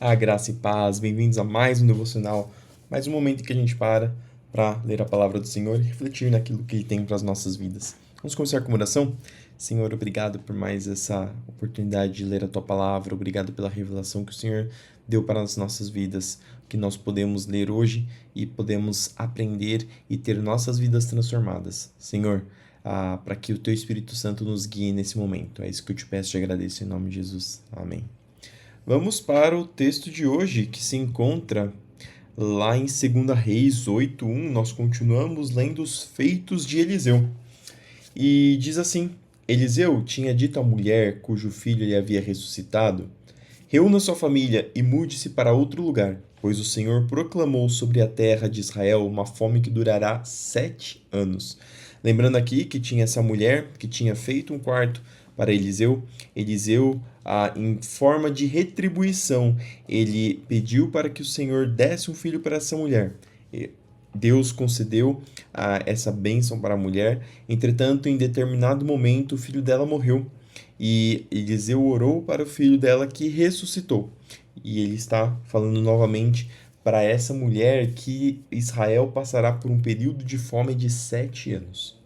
A graça e paz, bem-vindos a mais um devocional, mais um momento em que a gente para ler a palavra do Senhor e refletir naquilo que Ele tem para as nossas vidas. Vamos começar com uma oração? Senhor, obrigado por mais essa oportunidade de ler a Tua palavra, obrigado pela revelação que o Senhor deu para as nossas vidas, que nós podemos ler hoje e podemos aprender e ter nossas vidas transformadas. Senhor, para que o Teu Espírito Santo nos guie nesse momento. É isso que eu te peço e agradeço em nome de Jesus. Amém. Vamos para o texto de hoje, que se encontra lá em 2 Reis 8:1. Nós continuamos lendo os feitos de Eliseu. E diz assim: Eliseu tinha dito à mulher cujo filho lhe havia ressuscitado: Reúna sua família e mude-se para outro lugar, pois o Senhor proclamou sobre a terra de Israel uma fome que durará 7 anos. Lembrando aqui que tinha essa mulher que tinha feito um quarto para Eliseu. Eliseu, em forma de retribuição, ele pediu para que o Senhor desse um filho para essa mulher. Deus concedeu essa bênção para a mulher. Entretanto, em determinado momento, o filho dela morreu. E Eliseu orou para o filho dela que ressuscitou. E ele está falando novamente para essa mulher que Israel passará por um período de fome de 7 anos.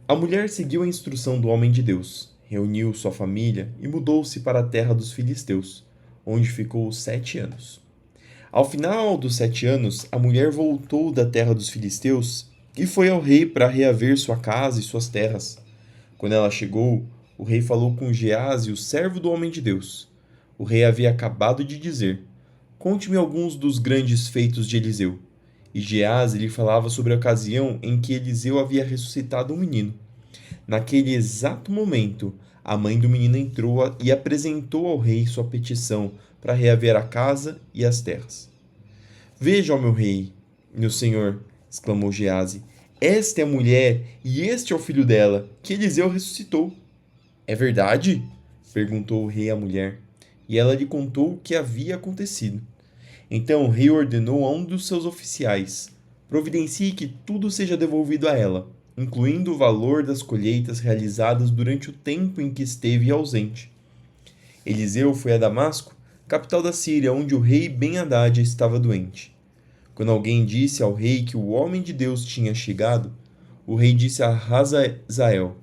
A mulher seguiu a instrução do homem de Deus, reuniu sua família e mudou-se para a terra dos filisteus, onde ficou 7 anos. Ao final dos 7 anos, a mulher voltou da terra dos filisteus e foi ao rei para reaver sua casa e suas terras. Quando ela chegou, o rei falou com Geazi, o servo do homem de Deus. O rei havia acabado de dizer: Conte-me alguns dos grandes feitos de Eliseu. E Geazi lhe falava sobre a ocasião em que Eliseu havia ressuscitado um menino. Naquele exato momento, a mãe do menino entrou e apresentou ao rei sua petição para reaver a casa e as terras. Veja, ó meu rei, meu senhor, exclamou Geazi, esta é a mulher e este é o filho dela, que Eliseu ressuscitou. É verdade? Perguntou o rei à mulher, e ela lhe contou o que havia acontecido. Então o rei ordenou a um dos seus oficiais: providencie que tudo seja devolvido a ela, incluindo o valor das colheitas realizadas durante o tempo em que esteve ausente. Eliseu foi a Damasco, capital da Síria, onde o rei Ben-Hadad estava doente. Quando alguém disse ao rei que o homem de Deus tinha chegado, o rei disse a Hazael: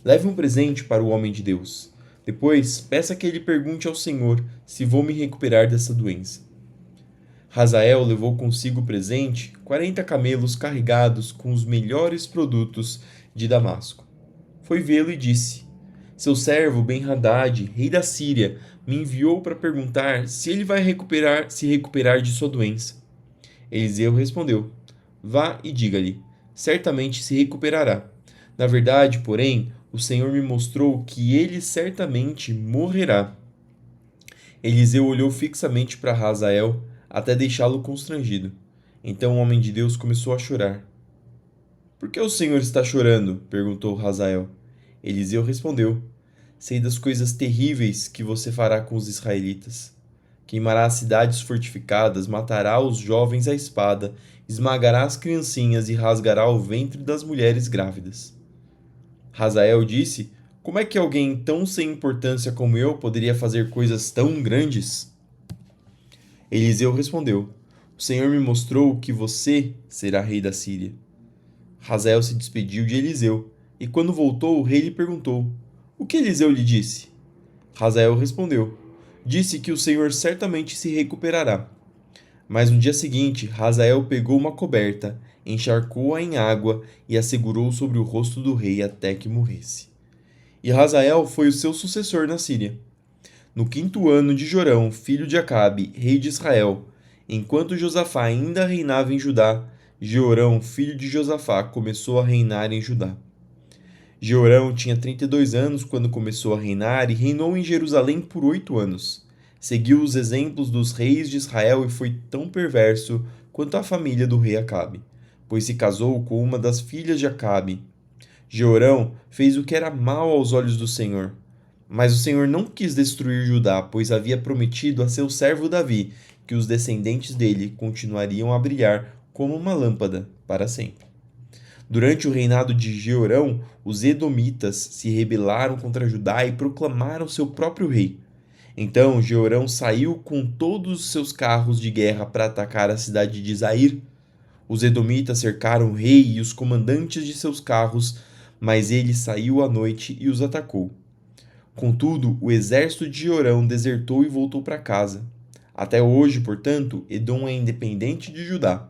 Leve um presente para o homem de Deus. Depois, peça que ele pergunte ao Senhor se vou me recuperar dessa doença. Hazael levou consigo o presente 40 camelos carregados com os melhores produtos de Damasco. Foi vê-lo e disse: Seu servo Ben-Hadad, rei da Síria, me enviou para perguntar se ele vai se recuperar de sua doença. Eliseu respondeu: Vá e diga-lhe: certamente se recuperará. Na verdade, porém, o Senhor me mostrou que ele certamente morrerá. Eliseu olhou fixamente para Hazael até deixá-lo constrangido. Então o homem de Deus começou a chorar. Por que o Senhor está chorando? Perguntou Hazael. Eliseu respondeu: Sei das coisas terríveis que você fará com os israelitas. Queimará as cidades fortificadas, matará os jovens à espada, esmagará as criancinhas e rasgará o ventre das mulheres grávidas. Hazael disse: Como é que alguém tão sem importância como eu poderia fazer coisas tão grandes? Eliseu respondeu: O Senhor me mostrou que você será rei da Síria. Hazael se despediu de Eliseu, e quando voltou, o rei lhe perguntou: O que Eliseu lhe disse? Hazael respondeu: Disse que o Senhor certamente se recuperará. Mas no dia seguinte, Hazael pegou uma coberta, encharcou-a em água e a segurou sobre o rosto do rei até que morresse. E Hazael foi o seu sucessor na Síria. No 5º ano de Jorão, filho de Acabe, rei de Israel, enquanto Josafá ainda reinava em Judá, Jeorão, filho de Josafá, começou a reinar em Judá. Jeorão tinha 32 anos quando começou a reinar e reinou em Jerusalém por 8 anos. Seguiu os exemplos dos reis de Israel e foi tão perverso quanto a família do rei Acabe, pois se casou com uma das filhas de Acabe. Jeorão fez o que era mal aos olhos do Senhor. Mas o Senhor não quis destruir Judá, pois havia prometido a seu servo Davi que os descendentes dele continuariam a brilhar como uma lâmpada para sempre. Durante o reinado de Jeorão, os edomitas se rebelaram contra Judá e proclamaram seu próprio rei. Então Jeorão saiu com todos os seus carros de guerra para atacar a cidade de Zair. Os edomitas cercaram o rei e os comandantes de seus carros, mas ele saiu à noite e os atacou. Contudo, o exército de Jeorão desertou e voltou para casa. Até hoje, portanto, Edom é independente de Judá.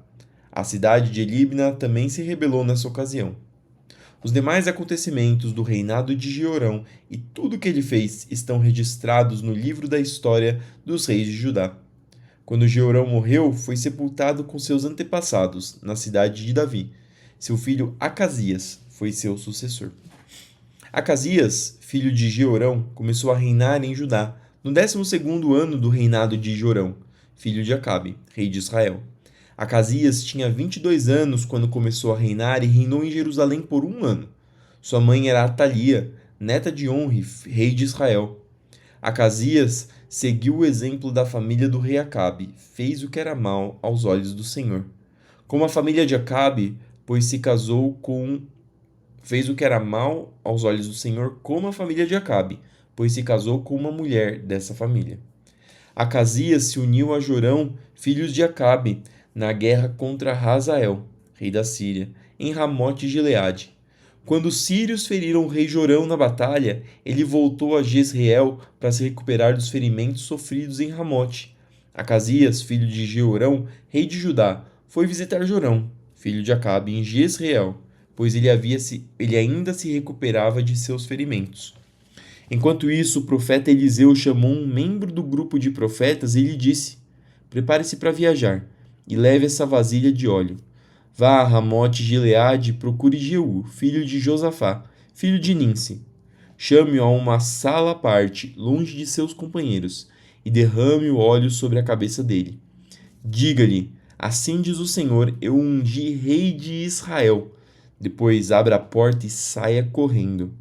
A cidade de Libna também se rebelou nessa ocasião. Os demais acontecimentos do reinado de Jeorão e tudo o que ele fez estão registrados no livro da história dos reis de Judá. Quando Jeorão morreu, foi sepultado com seus antepassados na cidade de Davi. Seu filho Acasias foi seu sucessor. Acasias, filho de Jeorão, começou a reinar em Judá no 12º ano do reinado de Jorão, filho de Acabe, rei de Israel. Acasias tinha 22 anos quando começou a reinar e reinou em Jerusalém por 1 ano. Sua mãe era Atalia, neta de Onri, rei de Israel. Acasias seguiu o exemplo da família do rei Acabe, fez o que era mal aos olhos do Senhor. Como a família de Acabe, pois se casou com... Fez o que era mal aos olhos do Senhor, como a família de Acabe, pois se casou com uma mulher dessa família. Acasias se uniu a Jorão, filhos de Acabe, na guerra contra Hazael, rei da Síria, em Ramote Gileade. Quando os sírios feriram o rei Jorão na batalha, ele voltou a Jezreel para se recuperar dos ferimentos sofridos em Ramote. Acasias, filho de Jeorão, rei de Judá, foi visitar Jorão, filho de Acabe, em Jezreel, pois ele ainda se recuperava de seus ferimentos. Enquanto isso, o profeta Eliseu chamou um membro do grupo de profetas e lhe disse: Prepare-se para viajar e leve essa vasilha de óleo. Vá a Ramote Gileade e procure Jeú, filho de Josafá, filho de Ninsi. Chame-o a uma sala à parte, longe de seus companheiros, e derrame o óleo sobre a cabeça dele. Diga-lhe: Assim diz o Senhor, eu ungi rei de Israel. Depois abra a porta e saia correndo.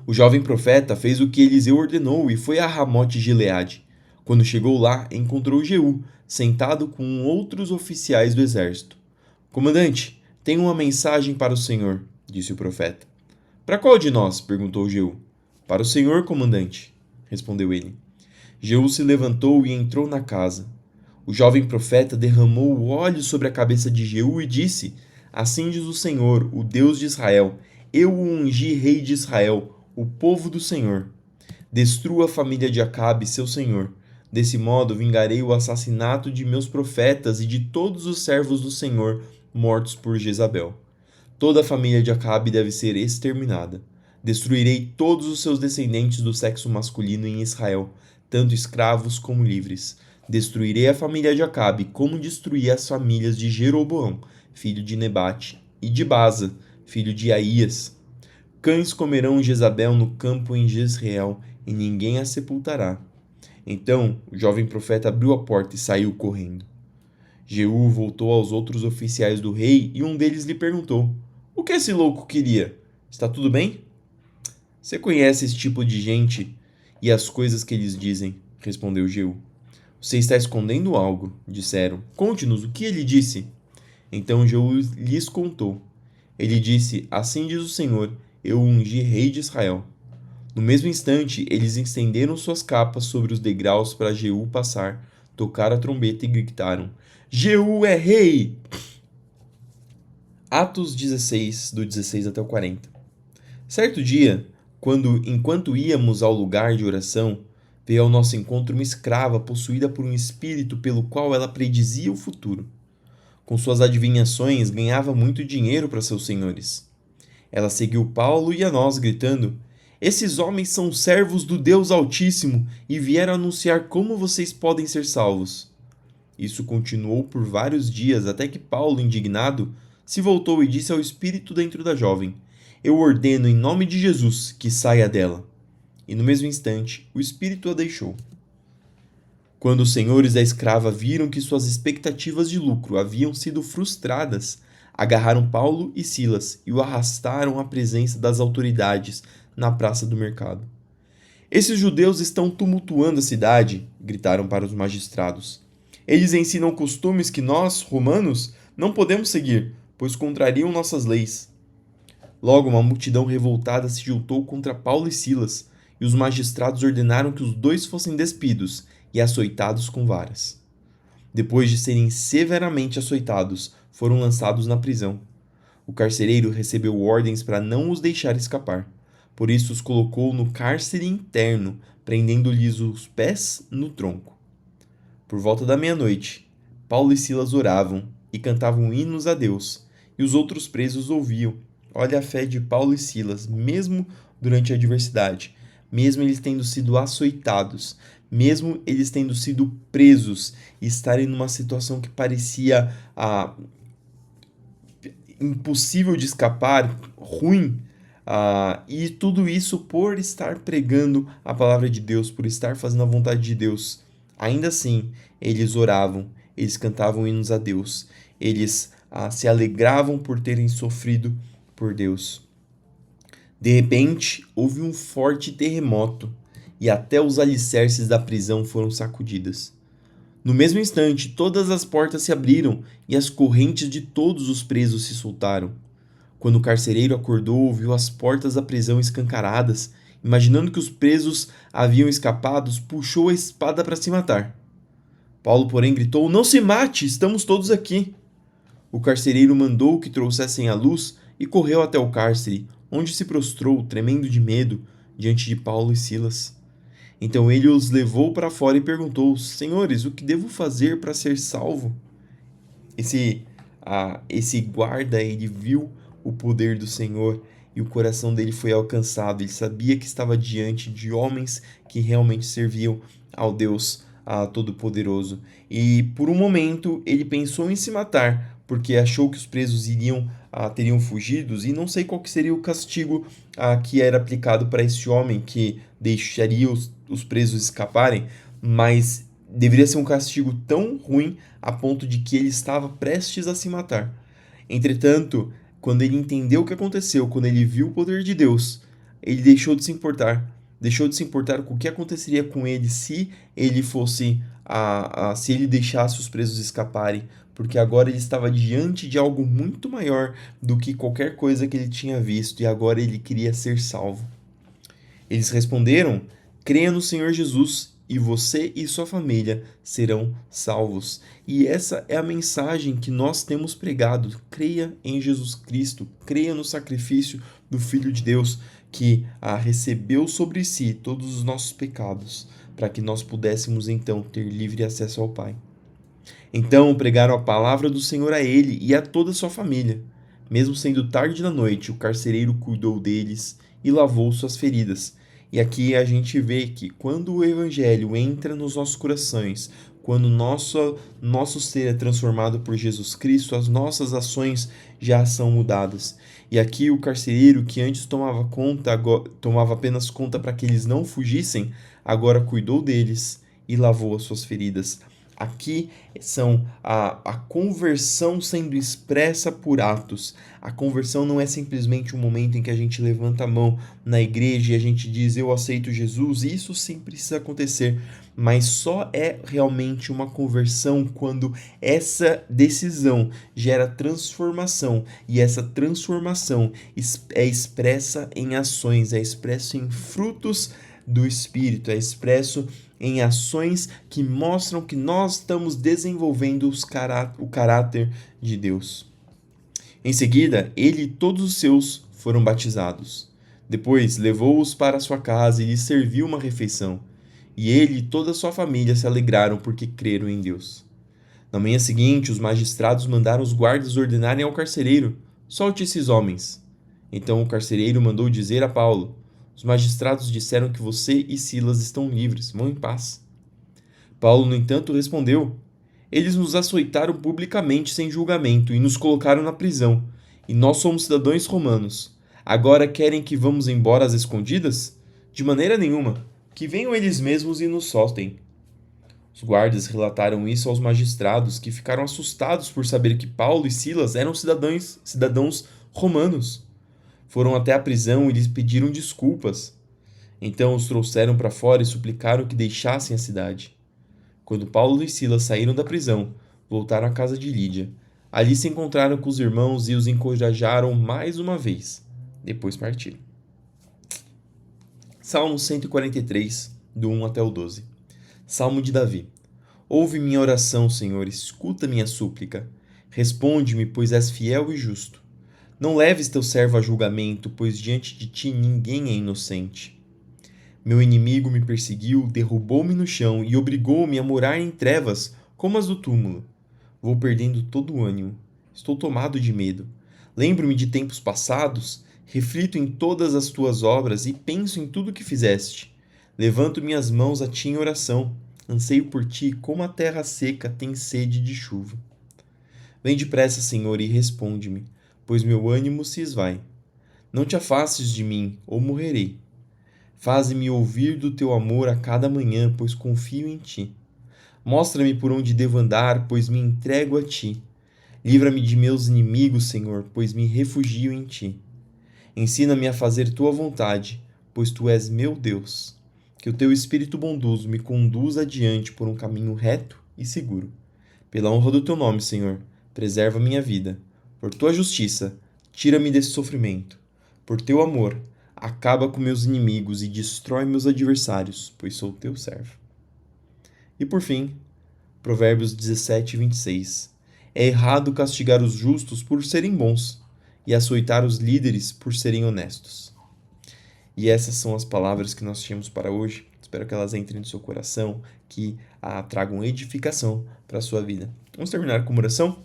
O jovem profeta fez o que Eliseu ordenou e foi a Ramote Gileade. Quando chegou lá, encontrou Jeú, sentado com outros oficiais do exército. Comandante, tenho uma mensagem para o senhor, disse o profeta. Para qual de nós? Perguntou Jeú. Para o senhor, comandante, respondeu ele. Jeú se levantou e entrou na casa. O jovem profeta derramou o óleo sobre a cabeça de Jeú e disse: Assim diz o Senhor, o Deus de Israel, eu o ungi rei de Israel, o povo do Senhor. Destrua a família de Acabe, seu senhor. Desse modo vingarei o assassinato de meus profetas e de todos os servos do Senhor mortos por Jezabel. Toda a família de Acabe deve ser exterminada. Destruirei todos os seus descendentes do sexo masculino em Israel, tanto escravos como livres. Destruirei a família de Acabe, como destruí as famílias de Jeroboão, filho de Nebate, e de Baza, filho de Aías. Cães comerão Jezabel no campo em Jezreel, e ninguém a sepultará. Então o jovem profeta abriu a porta e saiu correndo. Jeú voltou aos outros oficiais do rei e um deles lhe perguntou: O que esse louco queria? Está tudo bem? Você conhece esse tipo de gente e as coisas que eles dizem, respondeu Jeú. Você está escondendo algo, disseram. Conte-nos o que ele disse. Então Jeú lhes contou. Ele disse: Assim diz o Senhor, eu ungi rei de Israel. No mesmo instante, eles estenderam suas capas sobre os degraus para Jeú passar, tocaram a trombeta e gritaram: Jeú é rei! Atos 16, do 16 até o 40. Certo dia, enquanto íamos ao lugar de oração, veio ao nosso encontro uma escrava possuída por um espírito pelo qual ela predizia o futuro. Com suas adivinhações, ganhava muito dinheiro para seus senhores. Ela seguiu Paulo e a nós, gritando: Esses homens são servos do Deus Altíssimo e vieram anunciar como vocês podem ser salvos. Isso continuou por vários dias até que Paulo, indignado, se voltou e disse ao espírito dentro da jovem: Eu ordeno em nome de Jesus que saia dela. E no mesmo instante, o espírito a deixou. Quando os senhores da escrava viram que suas expectativas de lucro haviam sido frustradas, agarraram Paulo e Silas e o arrastaram à presença das autoridades na praça do mercado. Esses judeus estão tumultuando a cidade, gritaram para os magistrados. Eles ensinam costumes que nós, romanos, não podemos seguir, pois contrariam nossas leis. Logo, uma multidão revoltada se juntou contra Paulo e Silas, e os magistrados ordenaram que os dois fossem despidos e açoitados com varas. Depois de serem severamente açoitados, foram lançados na prisão. O carcereiro recebeu ordens para não os deixar escapar. Por isso os colocou no cárcere interno, prendendo-lhes os pés no tronco. Por volta da meia-noite, Paulo e Silas oravam e cantavam hinos a Deus, e os outros presos ouviam. Olha a fé de Paulo e Silas, mesmo durante a adversidade, mesmo eles tendo sido açoitados, mesmo eles tendo sido presos e estarem numa situação que parecia impossível de escapar, ruim, e tudo isso por estar pregando a palavra de Deus, por estar fazendo a vontade de Deus. Ainda assim, eles oravam, eles cantavam hinos a Deus, eles se alegravam por terem sofrido por Deus. De repente, houve um forte terremoto e até os alicerces da prisão foram sacudidas. No mesmo instante, todas as portas se abriram e as correntes de todos os presos se soltaram. Quando o carcereiro acordou, viu as portas da prisão escancaradas. Imaginando que os presos haviam escapado, puxou a espada para se matar. Paulo, porém, gritou: "Não se mate, estamos todos aqui." O carcereiro mandou que trouxessem a luz e correu até o cárcere, onde se prostrou, tremendo de medo, diante de Paulo e Silas. Então ele os levou para fora e perguntou: "Senhores, o que devo fazer para ser salvo?" Esse guarda, ele viu o poder do Senhor e o coração dele foi alcançado. Ele sabia que estava diante de homens que realmente serviam ao Deus Todo-Poderoso. E por um momento ele pensou em se matar, porque achou que os presos teriam fugido, e não sei qual que seria o castigo que era aplicado para esse homem que deixaria os presos escaparem, mas deveria ser um castigo tão ruim a ponto de que ele estava prestes a se matar. Entretanto, quando ele entendeu o que aconteceu, quando ele viu o poder de Deus, ele deixou de se importar com o que aconteceria com ele se ele fosse se ele deixasse os presos escaparem, porque agora ele estava diante de algo muito maior do que qualquer coisa que ele tinha visto, e agora ele queria ser salvo. Eles responderam: "Creia no Senhor Jesus e você e sua família serão salvos." E essa é a mensagem que nós temos pregado: creia em Jesus Cristo, creia no sacrifício do Filho de Deus, que recebeu sobre si todos os nossos pecados, para que nós pudéssemos então ter livre acesso ao Pai. Então pregaram a palavra do Senhor a ele e a toda a sua família. Mesmo sendo tarde da noite, o carcereiro cuidou deles e lavou suas feridas. E aqui a gente vê que quando o evangelho entra nos nossos corações, quando nosso ser é transformado por Jesus Cristo, as nossas ações já são mudadas. E aqui o carcereiro, que antes tomava apenas conta para que eles não fugissem, agora cuidou deles e lavou as suas feridas. Aqui são a conversão sendo expressa por atos. A conversão não é simplesmente um momento em que a gente levanta a mão na igreja e a gente diz: "Eu aceito Jesus", e isso sim precisa acontecer, mas só é realmente uma conversão quando essa decisão gera transformação, e essa transformação é expressa em ações, é expressa em frutos do Espírito, é expresso em ações que mostram que nós estamos desenvolvendo o caráter de Deus. Em seguida, ele e todos os seus foram batizados. Depois, levou-os para sua casa e lhes serviu uma refeição. E ele e toda a sua família se alegraram porque creram em Deus. Na manhã seguinte, os magistrados mandaram os guardas ordenarem ao carcereiro: "Solte esses homens." Então o carcereiro mandou dizer a Paulo: "Os magistrados disseram que você e Silas estão livres, vão em paz." Paulo, no entanto, respondeu: "Eles nos açoitaram publicamente sem julgamento e nos colocaram na prisão, e nós somos cidadãos romanos. Agora querem que vamos embora às escondidas? De maneira nenhuma. Que venham eles mesmos e nos soltem." Os guardas relataram isso aos magistrados, que ficaram assustados por saber que Paulo e Silas eram cidadãos romanos. Foram até a prisão e lhes pediram desculpas. Então os trouxeram para fora e suplicaram que deixassem a cidade. Quando Paulo e Silas saíram da prisão, voltaram à casa de Lídia. Ali se encontraram com os irmãos e os encorajaram mais uma vez. Depois partiram. Salmo 143, do 1 até o 12. Salmo de Davi. Ouve minha oração, Senhor, escuta minha súplica. Responde-me, pois és fiel e justo. Não leves teu servo a julgamento, pois diante de ti ninguém é inocente. Meu inimigo me perseguiu, derrubou-me no chão e obrigou-me a morar em trevas, como as do túmulo. Vou perdendo todo o ânimo. Estou tomado de medo. Lembro-me de tempos passados, reflito em todas as tuas obras e penso em tudo que fizeste. Levanto minhas mãos a ti em oração. Anseio por ti como a terra seca tem sede de chuva. Vem depressa, Senhor, e responde-me, pois meu ânimo se esvai. Não te afastes de mim, ou morrerei. Faze-me ouvir do teu amor a cada manhã, pois confio em ti. Mostra-me por onde devo andar, pois me entrego a ti. Livra-me de meus inimigos, Senhor, pois me refugio em ti. Ensina-me a fazer tua vontade, pois tu és meu Deus. Que o teu Espírito bondoso me conduza adiante por um caminho reto e seguro. Pela honra do teu nome, Senhor, preserva minha vida. Por tua justiça, tira-me desse sofrimento. Por teu amor, acaba com meus inimigos e destrói meus adversários, pois sou teu servo. E por fim, Provérbios 17, 26. É errado castigar os justos por serem bons e açoitar os líderes por serem honestos. E essas são as palavras que nós tínhamos para hoje. Espero que elas entrem no seu coração, que tragam edificação para a sua vida. Vamos terminar com uma oração?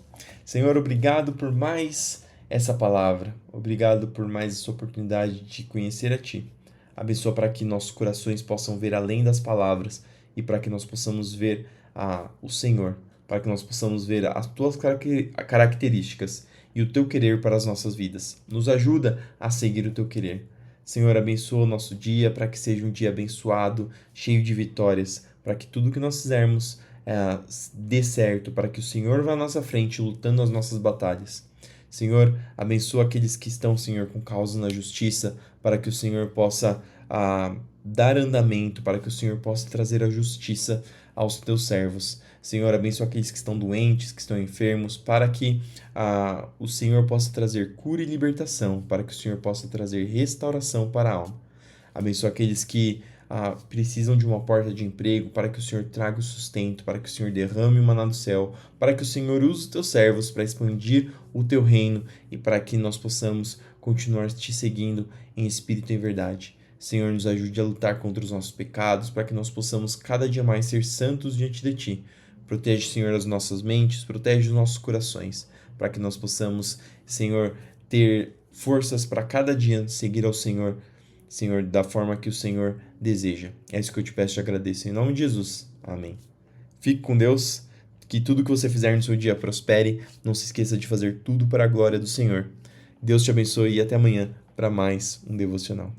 Senhor, obrigado por mais essa palavra. Obrigado por mais essa oportunidade de conhecer a Ti. Abençoa para que nossos corações possam ver além das palavras e para que nós possamos ver o Senhor, para que nós possamos ver as Tuas características e o Teu querer para as nossas vidas. Nos ajuda a seguir o Teu querer. Senhor, abençoa o nosso dia para que seja um dia abençoado, cheio de vitórias, para que tudo que nós fizermos dê certo, para que o Senhor vá à nossa frente lutando as nossas batalhas. Senhor, abençoa aqueles que estão, Senhor, com causa na justiça, para que o Senhor possa dar andamento, para que o Senhor possa trazer a justiça aos teus servos. Senhor, abençoa aqueles que estão doentes, que estão enfermos, para que o Senhor possa trazer cura e libertação, para que o Senhor possa trazer restauração para a alma. Abençoa aqueles que precisam de uma porta de emprego, para que o Senhor traga o sustento, para que o Senhor derrame o maná do céu, para que o Senhor use os teus servos para expandir o teu reino e para que nós possamos continuar te seguindo em espírito e em verdade. Senhor, nos ajude a lutar contra os nossos pecados, para que nós possamos cada dia mais ser santos diante de Ti. Protege, Senhor, as nossas mentes, protege os nossos corações, para que nós possamos, Senhor, ter forças para cada dia seguir ao Senhor, Senhor, da forma que o Senhor deseja. É isso que eu te peço e te agradeço. Em nome de Jesus. Amém. Fique com Deus, que tudo que você fizer no seu dia prospere. Não se esqueça de fazer tudo para a glória do Senhor. Deus te abençoe e até amanhã para mais um devocional.